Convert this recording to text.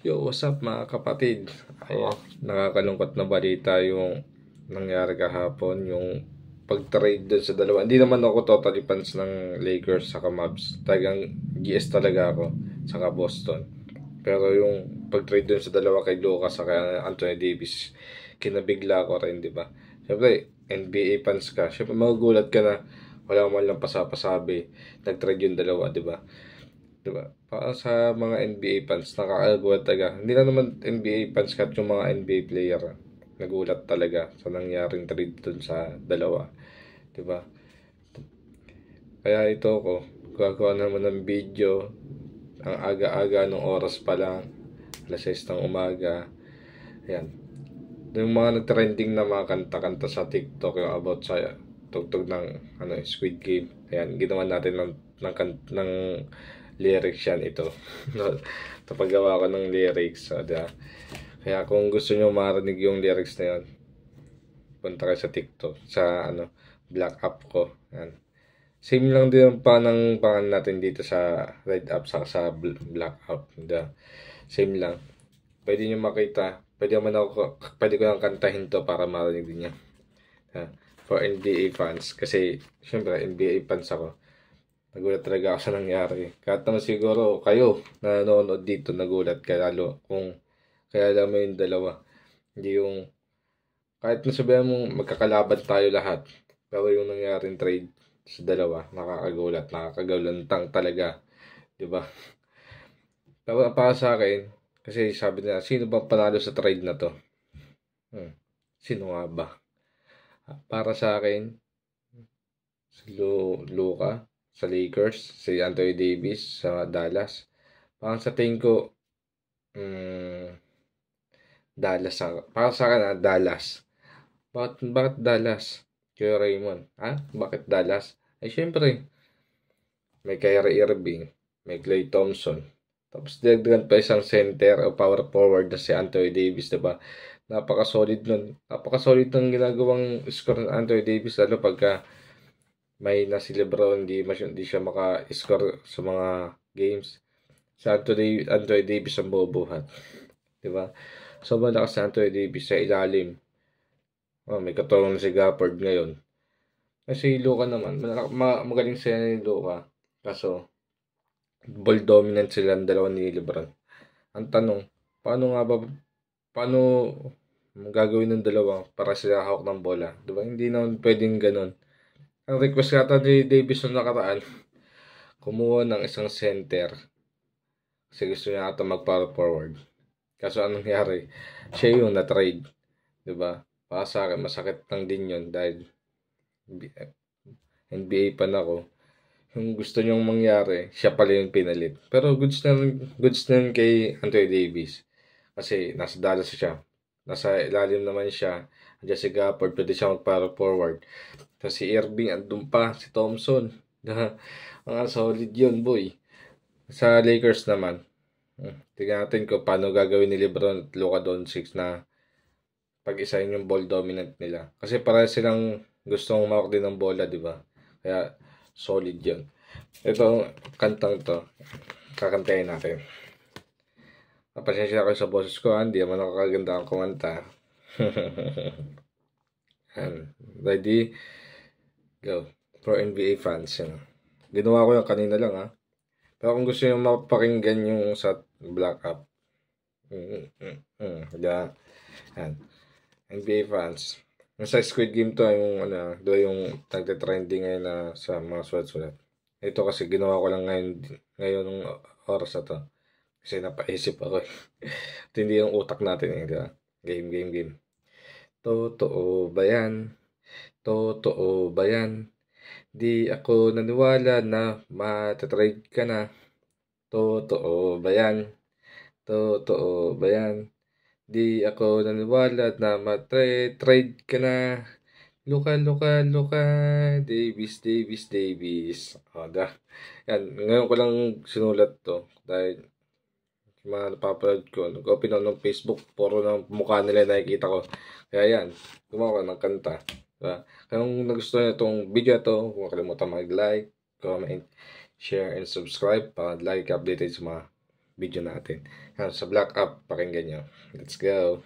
Yo, what's up mga kapatid? Ayan, nakakalungkot na balita yung nangyari kahapon, yung pag-trade dun sa dalawa. Hindi naman ako totally fans ng Lakers saka Mavs. Talagang GS talaga ako, saka Boston. Pero yung pag-trade dun sa dalawa kay Lucas saka Anthony Davis, kinabigla ko rin, di ba? Siyempre, NBA fans ka. Siyempre, magugulat ka na wala man lang pasapasabi. Nag-trade yung dalawa, di ba? Diba? Para sa mga NBA fans, nakakagulat talaga. Hindi na naman NBA fans kat yung mga NBA player. Nagulat talaga sa nangyaring trade dun sa dalawa. Diba? Kaya ito ko, gagawa naman ng video. Ang aga-aga nung oras pa lang. Alas 6 ng umaga. Ayan. Yung mga nag-trending na mga kanta-kanta sa TikTok yung about sa tugtog ng Squid Game. Ayan, ginawa natin ng lyrics yan ito. Napagawa ko ng lyrics. So, diba? Kaya kung gusto nyo marinig yung lyrics na yun, punta kayo sa TikTok, sa Black App ko. Yan. Same lang din ang pangalan natin dito sa Red App sa Black App. Diba? Same lang. Pwede nyo makita. Pwede ko lang kantahin to para marinig din nyo. For NBA fans. Kasi, syempre, NBA fans ako. Nagulat talaga ako sa nangyari. Kahit naman siguro kayo na nanonood dito nagulat kaya lalo kung kaya alam mo yung dalawa. Hindi yung kahit nasabihan mong magkakalaban tayo lahat. Pero yung nangyaring trade sa dalawa, nakakagulat, nakakagulantang talaga. 'Di ba? Pero para sa akin, kasi sabi nila, sino bang panalo sa trade na to? Sino nga ba? Para sa akin, si Luka sa Lakers, si Anthony Davis sa Dallas. Parang sa tingin ko, Dallas. Para sa akin, Dallas. Bakit Dallas? Kuya Raymond. Bakit Dallas? Ay, syempre, may Kyrie Irving, may Klay Thompson. Tapos, dagdagan pa isang center o power forward na si Anthony Davis, diba? Napaka-solid nun. Napaka-solid ng ginagawang score ng Anthony Davis, lalo pagka may na si Lebron, hindi siya maka-score sa mga games. Si Anthony Davis ang bubuhat. Diba? So, malakas si Anthony Davis sa ilalim. May katulong na si Gafford ngayon. Kasi Luka naman, magaling siya ni Luka. Kaso, ball dominant sila ang dalawa ni Lebron. Ang tanong, paano gagawin ng dalawa para sila hawak ng bola? Diba? Hindi naman pwedeng ganun. Ang request kata ni Davis nung nakaraan, kumuha ng isang center. Kasi gusto niya ata mag-power forward. Kaso anong nangyari? Siya yung na-trade. Diba? Para sa akin, masakit lang din yun dahil NBA pa na ako. Yung gusto niyong mangyari, siya pala yung pinalit. Pero goods na rin kay Anthony Davis. Kasi nasa Dallas siya. Nasa ilalim naman siya. Andiyan si Gafford, pwede siya mag-power forward. Tapos si Irving, andun pa, si Thompson. Mga solid yun, boy. Sa Lakers naman, tingnan natin kung paano gagawin ni LeBron at Luka Doncic na pag-isahin yung ball dominant nila. Kasi para silang gustong mawak din ng bola, di ba? Kaya solid yun. Ito, kantang to, kakantayin natin. Pasensya ako sa boses ko, hindi naman ako kaganda ang kumanta. Ready? Go. For NBA fans, yun. Ginawa ko yung kanina lang, ha. Pero kung gusto nyo mapakinggan yung sa Black App, yan. NBA fans. Nasa Squid Game to, yung nagte-trending ngayon na sa mga sulat-sulat. Ito kasi ginawa ko lang ngayon ng oras na to. Kasi napaisip ako eh. Ito hindi yung utak natin eh, di ba? Game. Totoo ba yan? Totoo ba yan? Di ako naniwala na matatrade ka na. Totoo ba yan? Totoo ba yan? Di ako naniwala na matatrade ka na. Luka, Davis. Yan, ngayon ko lang sinulat to. Dahil mga napapanood ko, nag-open ako ng Facebook, puro ng mukha nila nakikita ko. Kaya yan, gumawa ko ng kanta. Diba? Kaya kung nagustuhan nyo itong video to, huwag kalimutan mag-like, comment, share, and subscribe para like updated sa mga video natin. Sa Black Up, pakinggan nyo. Let's go!